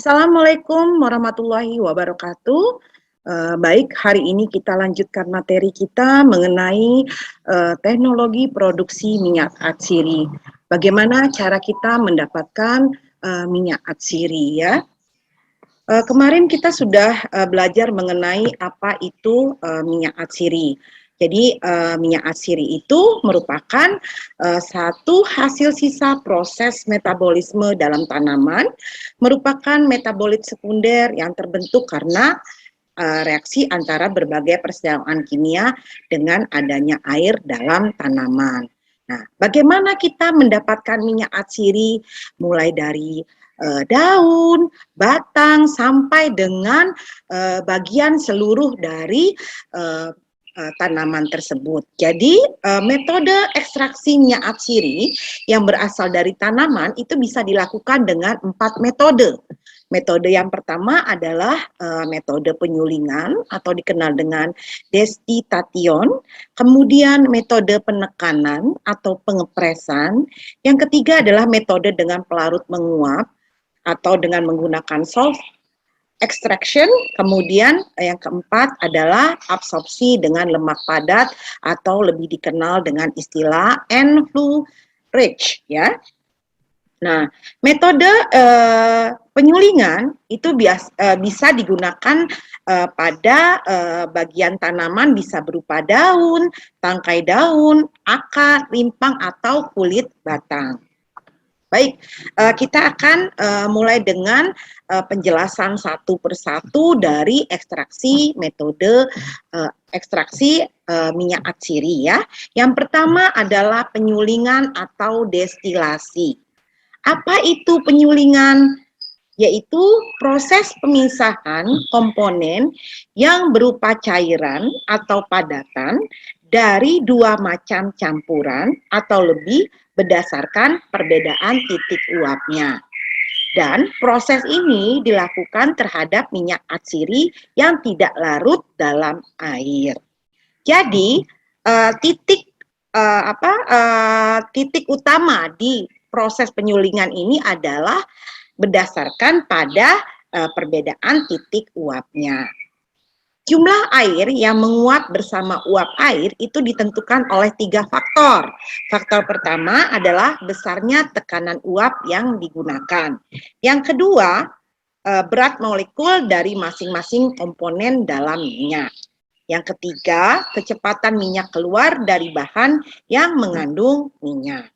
Assalamualaikum warahmatullahi wabarakatuh. Baik, hari ini kita lanjutkan materi kita mengenai teknologi produksi minyak atsiri. Bagaimana cara kita mendapatkan minyak atsiri ya? Kemarin kita sudah belajar mengenai apa itu minyak atsiri. Jadi minyak atsiri itu merupakan satu hasil sisa proses metabolisme dalam tanaman, merupakan metabolit sekunder yang terbentuk karena reaksi antara berbagai persamaan kimia dengan adanya air dalam tanaman. Nah, bagaimana kita mendapatkan minyak atsiri mulai dari daun, batang, sampai dengan bagian seluruh dari tanaman tersebut. Jadi metode ekstraksi minyak atsiri yang berasal dari tanaman itu bisa dilakukan dengan 4 metode. Metode yang pertama adalah metode penyulingan atau dikenal dengan destilation, kemudian metode penekanan atau pengepresan, yang ketiga adalah metode dengan pelarut menguap atau dengan menggunakan salt extraction, kemudian yang keempat adalah absorpsi dengan lemak padat atau lebih dikenal dengan istilah enflurage ya. Nah, metode penyulingan itu bisa digunakan pada bagian tanaman, bisa berupa daun, tangkai daun, akar, rimpang, atau kulit batang. Baik, kita akan mulai dengan penjelasan satu persatu dari ekstraksi metode ekstraksi minyak atsiri ya. Yang pertama adalah penyulingan atau destilasi. Apa itu penyulingan? Yaitu proses pemisahan komponen yang berupa cairan atau padatan dari dua macam campuran atau lebih berdasarkan perbedaan titik uapnya. Dan proses ini dilakukan terhadap minyak atsiri yang tidak larut dalam air. Jadi titik utama di proses penyulingan ini adalah berdasarkan pada perbedaan titik uapnya. Jumlah air yang menguap bersama uap air itu ditentukan oleh 3 faktor. Faktor pertama adalah besarnya tekanan uap yang digunakan. Yang kedua, berat molekul dari masing-masing komponen dalam minyak. Yang ketiga, kecepatan minyak keluar dari bahan yang mengandung minyak.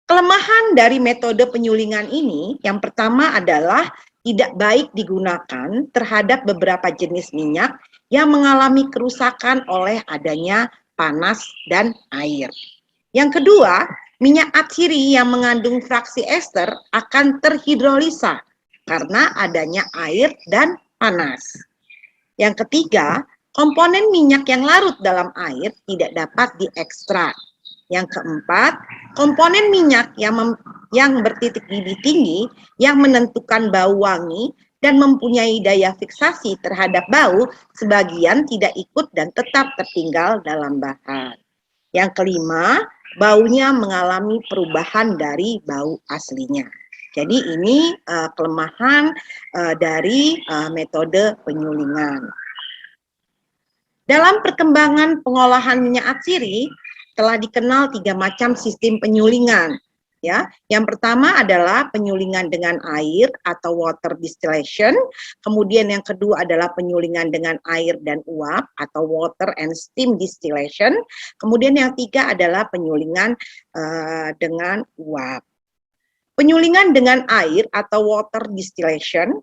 Kelemahan dari metode penyulingan ini, yang pertama adalah tidak baik digunakan terhadap beberapa jenis minyak yang mengalami kerusakan oleh adanya panas dan air. Yang kedua, minyak atsiri yang mengandung fraksi ester akan terhidrolisa karena adanya air dan panas. Yang ketiga, komponen minyak yang larut dalam air tidak dapat diekstrak. Yang keempat, komponen minyak yang bertitik didih tinggi yang menentukan bau wangi dan mempunyai daya fiksasi terhadap bau sebagian tidak ikut dan tetap tertinggal dalam bahan. Yang kelima, baunya mengalami perubahan dari bau aslinya. Jadi ini kelemahan dari metode penyulingan. Dalam perkembangan pengolahan minyak atsiri, telah dikenal 3 macam sistem penyulingan. Ya, yang pertama adalah penyulingan dengan air atau water distillation. Kemudian yang kedua adalah penyulingan dengan air dan uap atau water and steam distillation. Kemudian yang ketiga adalah penyulingan dengan uap. Penyulingan dengan air atau water distillation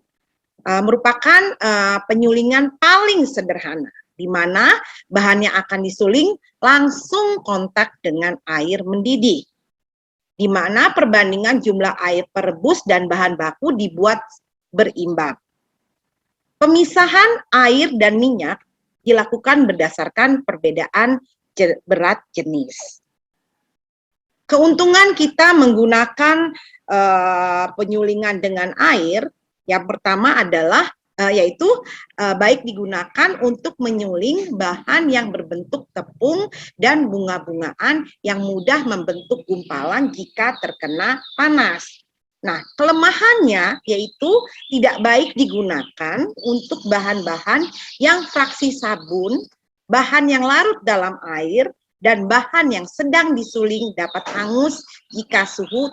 merupakan penyulingan paling sederhana, di mana bahan yang akan disuling langsung kontak dengan air mendidih, di mana perbandingan jumlah air perebus dan bahan baku dibuat berimbang. Pemisahan air dan minyak dilakukan berdasarkan perbedaan berat jenis. Keuntungan kita menggunakan penyulingan dengan air, yang pertama adalah yaitu baik digunakan untuk menyuling bahan yang berbentuk tepung dan bunga-bungaan yang mudah membentuk gumpalan jika terkena panas. Nah, kelemahannya yaitu tidak baik digunakan untuk bahan-bahan yang fraksi sabun, bahan yang larut dalam air, dan bahan yang sedang disuling dapat hangus jika suhu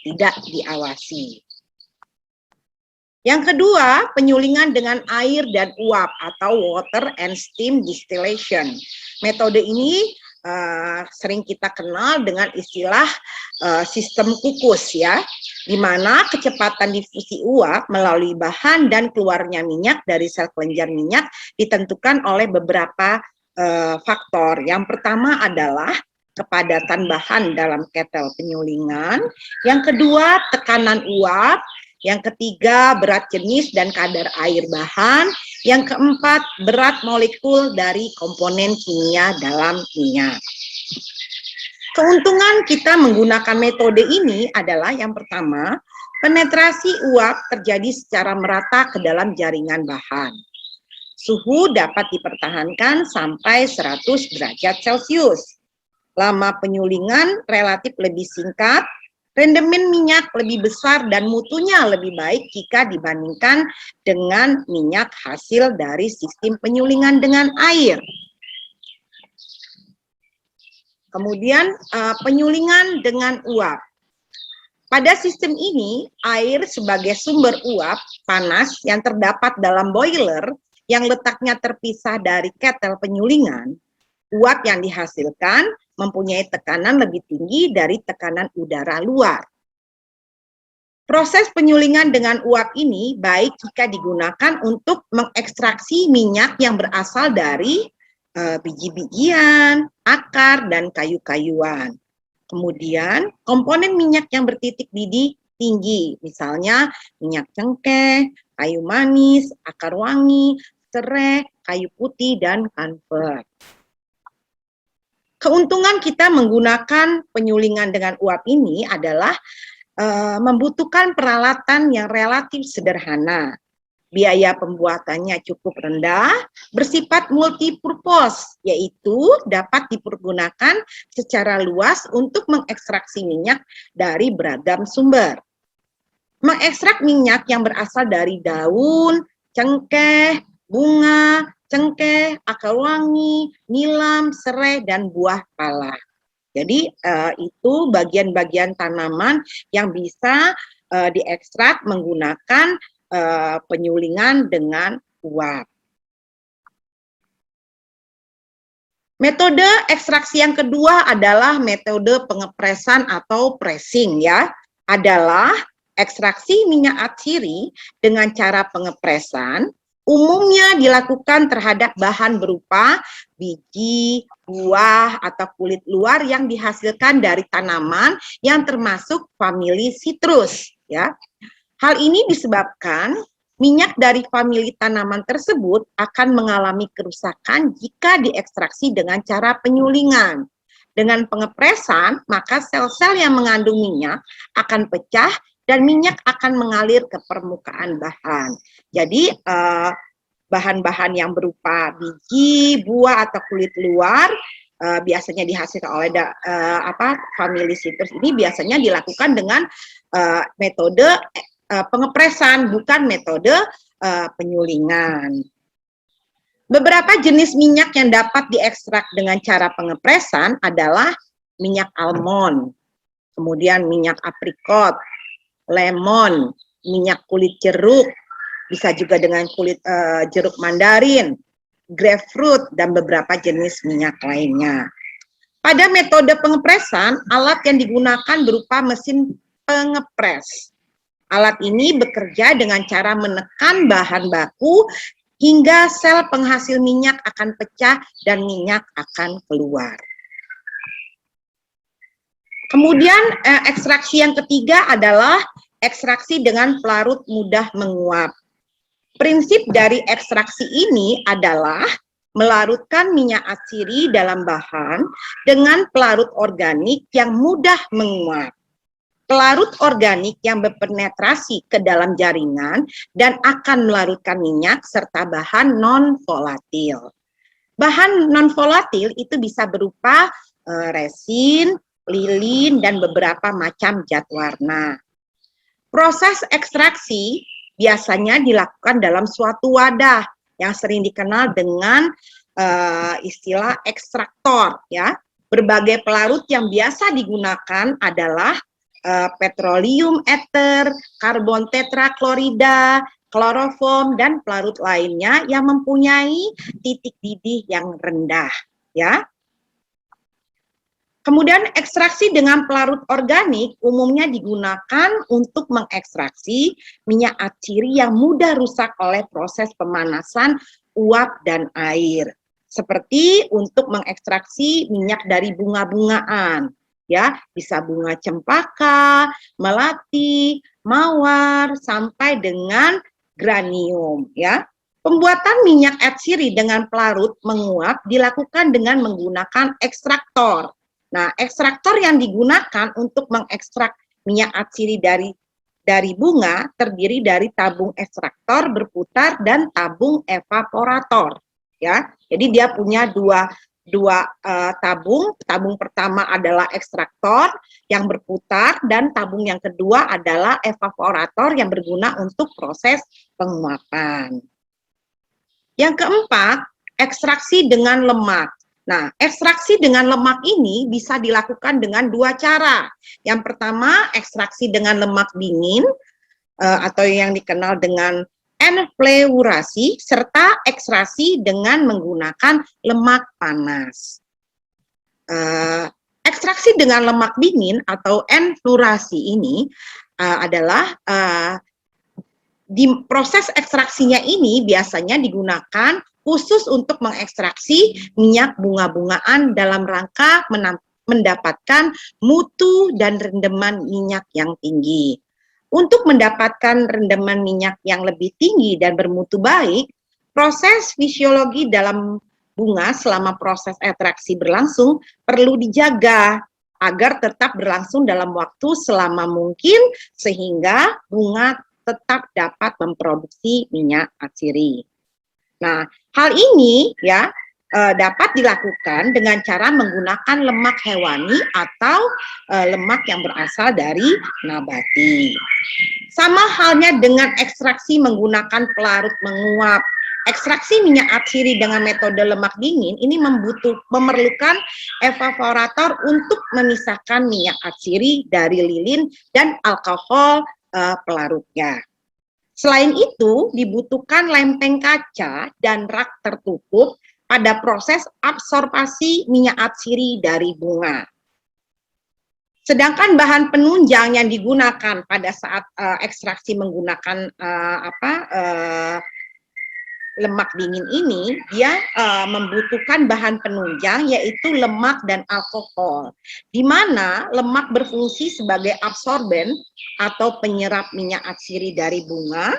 tidak diawasi. Yang kedua, penyulingan dengan air dan uap atau water and steam distillation. Metode ini sering kita kenal dengan istilah sistem kukus ya, di mana kecepatan difusi uap melalui bahan dan keluarnya minyak dari sel kelenjar minyak ditentukan oleh beberapa faktor. Yang pertama adalah kepadatan bahan dalam ketel penyulingan, yang kedua tekanan uap, yang ketiga berat jenis dan kadar air bahan, yang keempat berat molekul dari komponen kimia dalam minyak. Keuntungan kita menggunakan metode ini adalah yang pertama, penetrasi uap terjadi secara merata ke dalam jaringan bahan. Suhu dapat dipertahankan sampai 100 derajat Celcius. Lama penyulingan relatif lebih singkat, rendemen minyak lebih besar dan mutunya lebih baik jika dibandingkan dengan minyak hasil dari sistem penyulingan dengan air. Kemudian penyulingan dengan uap. Pada sistem ini, air sebagai sumber uap panas yang terdapat dalam boiler yang letaknya terpisah dari ketel penyulingan, uap yang dihasilkan mempunyai tekanan lebih tinggi dari tekanan udara luar. Proses penyulingan dengan uap ini baik jika digunakan untuk mengekstraksi minyak yang berasal dari biji-bijian, akar, dan kayu-kayuan. Kemudian, komponen minyak yang bertitik didih tinggi, misalnya minyak cengkeh, kayu manis, akar wangi, serai, kayu putih, dan kamfer. Keuntungan kita menggunakan penyulingan dengan uap ini adalah membutuhkan peralatan yang relatif sederhana. Biaya pembuatannya cukup rendah, bersifat multipurpose, yaitu dapat dipergunakan secara luas untuk mengekstraksi minyak dari beragam sumber. Mengekstrak minyak yang berasal dari daun, cengkeh, bunga, cengkeh, akar wangi, nilam, serai, dan buah pala. Jadi itu bagian-bagian tanaman yang bisa diekstrak menggunakan penyulingan dengan uap. Metode ekstraksi yang kedua adalah metode pengepresan atau pressing ya. Adalah ekstraksi minyak atsiri dengan cara pengepresan umumnya dilakukan terhadap bahan berupa biji, buah, atau kulit luar yang dihasilkan dari tanaman yang termasuk famili sitrus ya. Hal ini disebabkan minyak dari famili tanaman tersebut akan mengalami kerusakan jika diekstraksi dengan cara penyulingan. Dengan pengepresan, maka sel-sel yang mengandung minyak akan pecah dan minyak akan mengalir ke permukaan bahan. Jadi, bahan-bahan yang berupa biji, buah, atau kulit luar biasanya dihasilkan oleh famili sitrus ini biasanya dilakukan dengan metode pengepresan, bukan metode penyulingan. Beberapa jenis minyak yang dapat diekstrak dengan cara pengepresan adalah minyak almond, kemudian minyak aprikot, lemon, minyak kulit jeruk, bisa juga dengan kulit jeruk mandarin, grapefruit, dan beberapa jenis minyak lainnya. Pada metode pengepresan, alat yang digunakan berupa mesin pengepres. Alat ini bekerja dengan cara menekan bahan baku hingga sel penghasil minyak akan pecah dan minyak akan keluar. Kemudian ekstraksi yang ketiga adalah ekstraksi dengan pelarut mudah menguap. Prinsip dari ekstraksi ini adalah melarutkan minyak atsiri dalam bahan dengan pelarut organik yang mudah menguap. Pelarut organik yang berpenetrasi ke dalam jaringan dan akan melarutkan minyak serta bahan non-volatil. Bahan non-volatil itu bisa berupa resin, lilin, dan beberapa macam zat warna. Proses ekstraksi biasanya dilakukan dalam suatu wadah yang sering dikenal dengan istilah ekstraktor, ya. Berbagai pelarut yang biasa digunakan adalah petroleum ether, karbon tetraklorida, kloroform, dan pelarut lainnya yang mempunyai titik didih yang rendah, ya. Kemudian ekstraksi dengan pelarut organik umumnya digunakan untuk mengekstraksi minyak atsiri yang mudah rusak oleh proses pemanasan uap dan air. Seperti untuk mengekstraksi minyak dari bunga-bungaan, ya, bisa bunga cempaka, melati, mawar, sampai dengan granium, ya. Pembuatan minyak atsiri dengan pelarut menguap dilakukan dengan menggunakan ekstraktor. Nah, ekstraktor yang digunakan untuk mengekstrak minyak atsiri dari bunga terdiri dari tabung ekstraktor berputar dan tabung evaporator, ya. Jadi dia punya dua tabung. Tabung pertama adalah ekstraktor yang berputar dan tabung yang kedua adalah evaporator yang berguna untuk proses penguapan. Yang keempat, ekstraksi dengan lemak. Nah, ekstraksi dengan lemak ini bisa dilakukan dengan dua cara. Yang pertama, ekstraksi dengan lemak dingin atau yang dikenal dengan enfleurasi, serta ekstraksi dengan menggunakan lemak panas. Ekstraksi dengan lemak dingin atau enfleurasi ini adalah di proses ekstraksinya ini biasanya digunakan khusus untuk mengekstraksi minyak bunga-bungaan dalam rangka mendapatkan mutu dan rendaman minyak yang tinggi. Untuk mendapatkan rendaman minyak yang lebih tinggi dan bermutu baik, proses fisiologi dalam bunga selama proses ekstraksi berlangsung perlu dijaga agar tetap berlangsung dalam waktu selama mungkin sehingga bunga tetap dapat memproduksi minyak atsiri. Nah, hal ini ya dapat dilakukan dengan cara menggunakan lemak hewani atau lemak yang berasal dari nabati. Sama halnya dengan ekstraksi menggunakan pelarut menguap. Ekstraksi minyak atsiri dengan metode lemak dingin ini memerlukan evaporator untuk memisahkan minyak atsiri dari lilin dan alkohol pelarutnya. Selain itu, dibutuhkan lempeng kaca dan rak tertutup pada proses absorbasi minyak atsiri dari bunga. Sedangkan bahan penunjang yang digunakan pada saat ekstraksi menggunakan lemak dingin ini, dia membutuhkan bahan penunjang yaitu lemak dan alkohol, di mana lemak berfungsi sebagai absorben atau penyerap minyak atsiri dari bunga,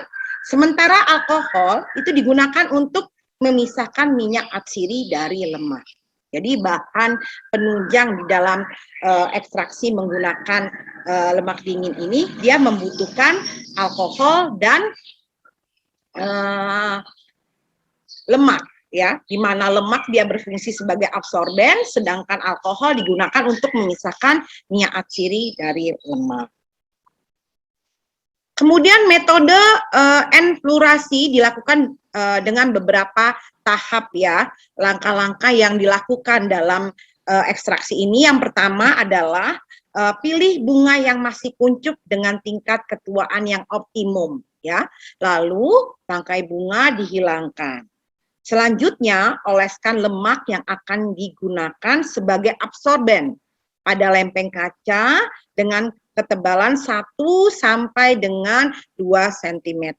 sementara alkohol itu digunakan untuk memisahkan minyak atsiri dari lemak. Jadi bahan penunjang di dalam ekstraksi menggunakan lemak dingin ini, dia membutuhkan alkohol dan lemak, ya, di mana lemak dia berfungsi sebagai absorben, sedangkan alkohol digunakan untuk memisahkan minyak atsiri dari lemak. Kemudian metode enfleurasi dilakukan dengan beberapa tahap, ya, langkah-langkah yang dilakukan dalam ekstraksi ini. Yang pertama adalah pilih bunga yang masih kuncup dengan tingkat ketuaan yang optimum, ya. Lalu tangkai bunga dihilangkan. Selanjutnya, oleskan lemak yang akan digunakan sebagai absorben pada lempeng kaca dengan ketebalan 1 sampai dengan 2 cm.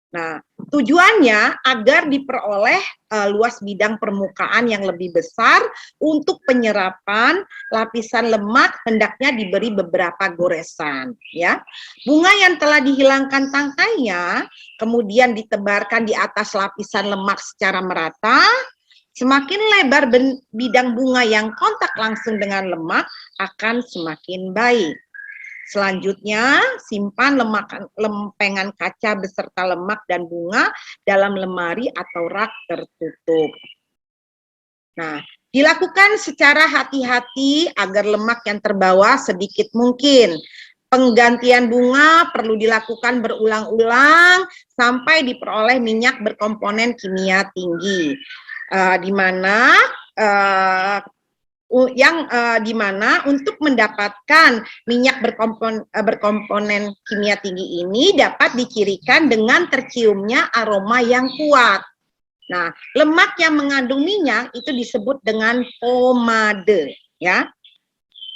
Nah, tujuannya agar diperoleh luas bidang permukaan yang lebih besar. Untuk penyerapan lapisan lemak hendaknya diberi beberapa goresan, ya. Bunga yang telah dihilangkan tangkainya kemudian ditebarkan di atas lapisan lemak secara merata. Semakin lebar bidang bunga yang kontak langsung dengan lemak akan semakin baik. Selanjutnya, simpan lempengan kaca beserta lemak dan bunga dalam lemari atau rak tertutup. Nah, dilakukan secara hati-hati agar lemak yang terbawa sedikit mungkin. Penggantian bunga perlu dilakukan berulang-ulang sampai diperoleh minyak berkomponen kimia tinggi, di mana untuk mendapatkan minyak berkomponen kimia tinggi ini dapat dicirikan dengan terciumnya aroma yang kuat. Nah, lemak yang mengandung minyak itu disebut dengan pomade, ya.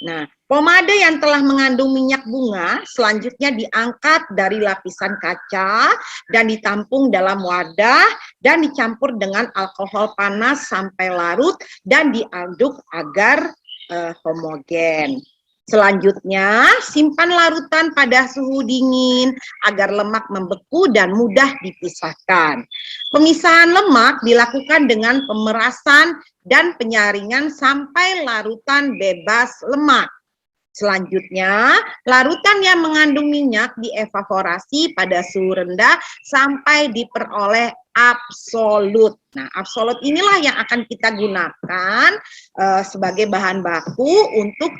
Nah, pomade yang telah mengandung minyak bunga selanjutnya diangkat dari lapisan kaca dan ditampung dalam wadah dan dicampur dengan alkohol panas sampai larut dan diaduk agar homogen. Selanjutnya, simpan larutan pada suhu dingin agar lemak membeku dan mudah dipisahkan. Pemisahan lemak dilakukan dengan pemerasan dan penyaringan sampai larutan bebas lemak. Selanjutnya, larutan yang mengandung minyak dievaporasi pada suhu rendah sampai diperoleh absolut. Nah, absolut inilah yang akan kita gunakan sebagai bahan baku untuk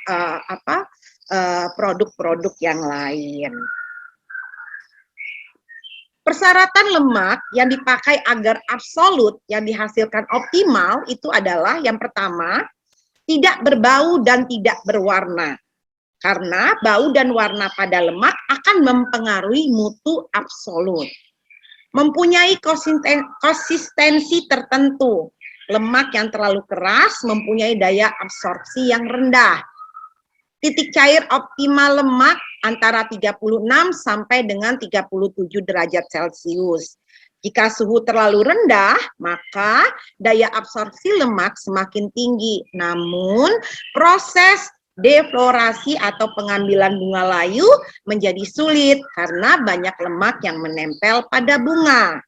produk-produk yang lain. Persyaratan lemak yang dipakai agar absolut yang dihasilkan optimal itu adalah yang pertama, tidak berbau dan tidak berwarna. Karena bau dan warna pada lemak akan mempengaruhi mutu absolut. Mempunyai konsistensi tertentu. Lemak yang terlalu keras mempunyai daya absorpsi yang rendah. Titik cair optimal lemak antara 36 sampai dengan 37 derajat Celcius. Jika suhu terlalu rendah, maka daya absorpsi lemak semakin tinggi. Namun, proses deflorasi atau pengambilan bunga layu menjadi sulit karena banyak lemak yang menempel pada bunga.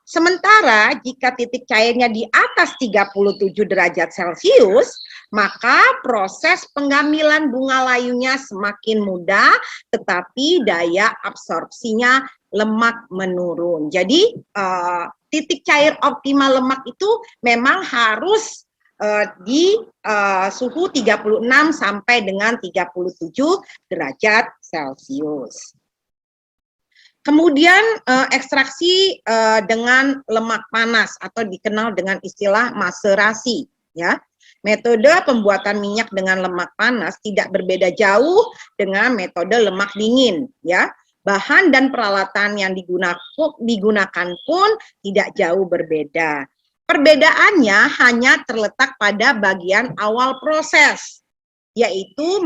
Sementara jika titik cairnya di atas 37 derajat Celcius, maka proses pengambilan bunga layunya semakin mudah, tetapi daya absorpsinya lemak menurun. Jadi titik cair optimal lemak itu memang harus di suhu 36 sampai dengan 37 derajat Celcius. Kemudian ekstraksi dengan lemak panas atau dikenal dengan istilah maserasi, ya. Metode pembuatan minyak dengan lemak panas tidak berbeda jauh dengan metode lemak dingin, ya. Bahan dan peralatan yang digunakan pun tidak jauh berbeda. Perbedaannya hanya terletak pada bagian awal proses, yaitu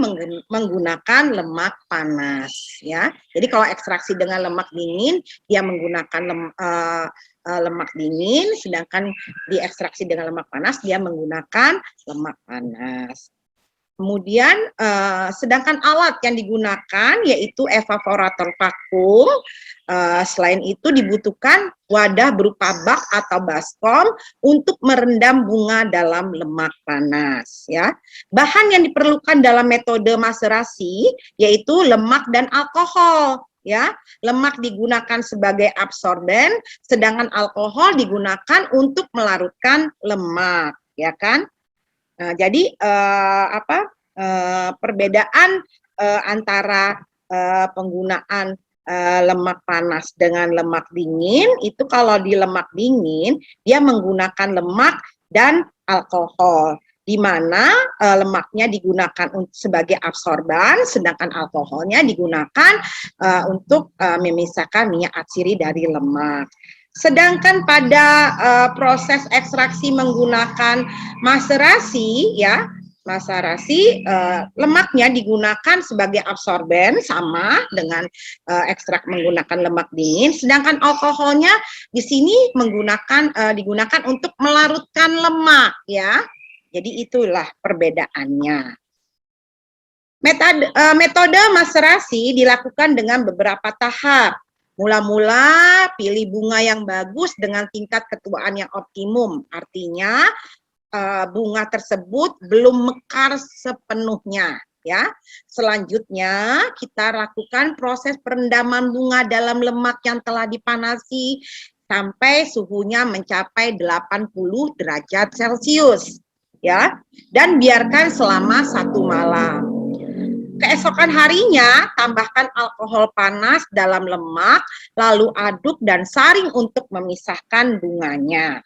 menggunakan lemak panas, ya. Jadi kalau ekstraksi dengan lemak dingin, dia menggunakan lemak dingin, sedangkan diekstraksi dengan lemak panas, dia menggunakan lemak panas. Kemudian, sedangkan alat yang digunakan yaitu evaporator vakum. Selain itu dibutuhkan wadah berupa bak atau baskom untuk merendam bunga dalam lemak panas. Ya, bahan yang diperlukan dalam metode maserasi yaitu lemak dan alkohol. Ya, lemak digunakan sebagai absorben, sedangkan alkohol digunakan untuk melarutkan lemak. Ya kan? Nah, jadi perbedaan antara penggunaan lemak panas dengan lemak dingin itu kalau di lemak dingin dia menggunakan lemak dan alkohol, di mana lemaknya digunakan sebagai absorban, sedangkan alkoholnya digunakan untuk memisahkan minyak atsiri dari lemak. Sedangkan pada proses ekstraksi menggunakan maserasi, ya, maserasi lemaknya digunakan sebagai absorben sama dengan ekstrak menggunakan lemak dingin, sedangkan alkoholnya di sini digunakan untuk melarutkan lemak, ya. Jadi itulah perbedaannya. Metode maserasi dilakukan dengan beberapa tahap. Mula-mula pilih bunga yang bagus dengan tingkat ketuaan yang optimum, artinya bunga tersebut belum mekar sepenuhnya, ya. Selanjutnya kita lakukan proses perendaman bunga dalam lemak yang telah dipanasi sampai suhunya mencapai 80 derajat Celcius, ya, dan biarkan selama 1 malam. Keesokan harinya, tambahkan alkohol panas dalam lemak, lalu aduk dan saring untuk memisahkan bunganya.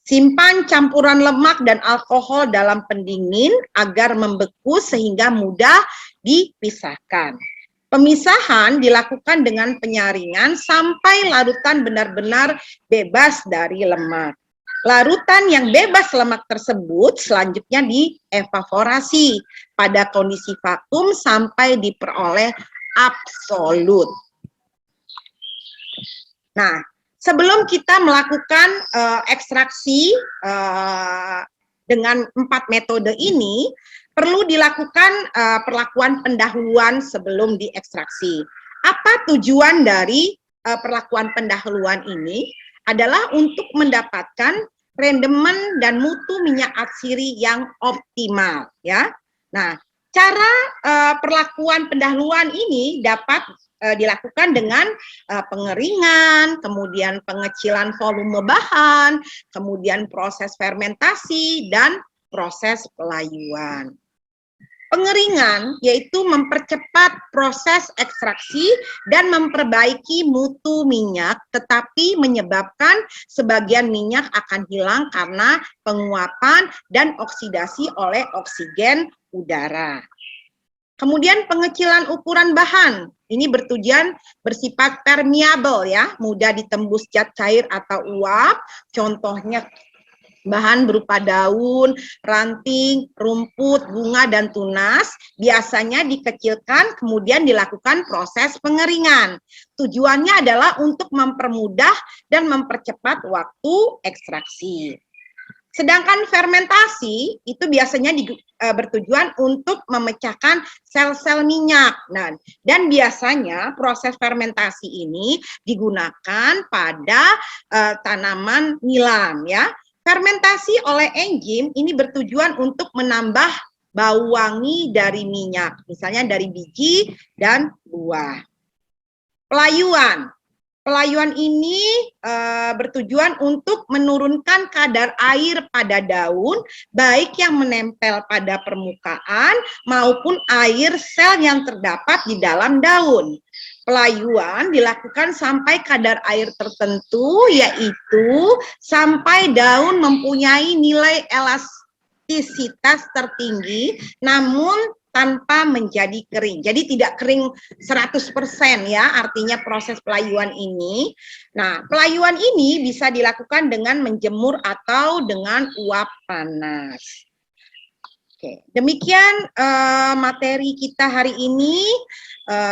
Simpan campuran lemak dan alkohol dalam pendingin agar membeku sehingga mudah dipisahkan. Pemisahan dilakukan dengan penyaringan sampai larutan benar-benar bebas dari lemak. Larutan yang bebas lemak tersebut selanjutnya dievaporasi pada kondisi vakum sampai diperoleh absolut. Nah, sebelum kita melakukan ekstraksi dengan 4 metode ini, perlu dilakukan perlakuan pendahuluan sebelum diekstraksi. Apa tujuan dari perlakuan pendahuluan ini? Adalah untuk mendapatkan rendemen dan mutu minyak atsiri yang optimal, ya. Nah, cara perlakuan pendahuluan ini dapat dilakukan dengan pengeringan, kemudian pengecilan volume bahan, kemudian proses fermentasi, dan proses pelayuan. Pengeringan yaitu mempercepat proses ekstraksi dan memperbaiki mutu minyak, tetapi menyebabkan sebagian minyak akan hilang karena penguapan dan oksidasi oleh oksigen udara. Kemudian pengecilan ukuran bahan, ini bertujuan bersifat permeable ya, mudah ditembus zat cair atau uap, contohnya bahan berupa daun, ranting, rumput, bunga, dan tunas, biasanya dikecilkan kemudian dilakukan proses pengeringan. Tujuannya adalah untuk mempermudah dan mempercepat waktu ekstraksi. Sedangkan fermentasi itu biasanya bertujuan untuk memecahkan sel-sel minyak. Nah, dan biasanya proses fermentasi ini digunakan pada tanaman nilam ya. Fermentasi oleh enzim ini bertujuan untuk menambah bau wangi dari minyak, misalnya dari biji dan buah. Pelayuan. Pelayuan ini bertujuan untuk menurunkan kadar air pada daun, baik yang menempel pada permukaan maupun air sel yang terdapat di dalam daun. Pelayuan dilakukan sampai kadar air tertentu, yaitu sampai daun mempunyai nilai elastisitas tertinggi, namun tanpa menjadi kering. Jadi tidak kering 100% ya, artinya proses pelayuan ini. Nah, pelayuan ini bisa dilakukan dengan menjemur atau dengan uap panas. Oke, demikian materi kita hari ini.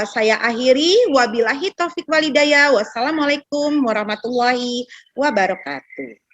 Saya akhiri, wabillahi taufik walhidayah. Wassalamualaikum warahmatullahi wabarakatuh.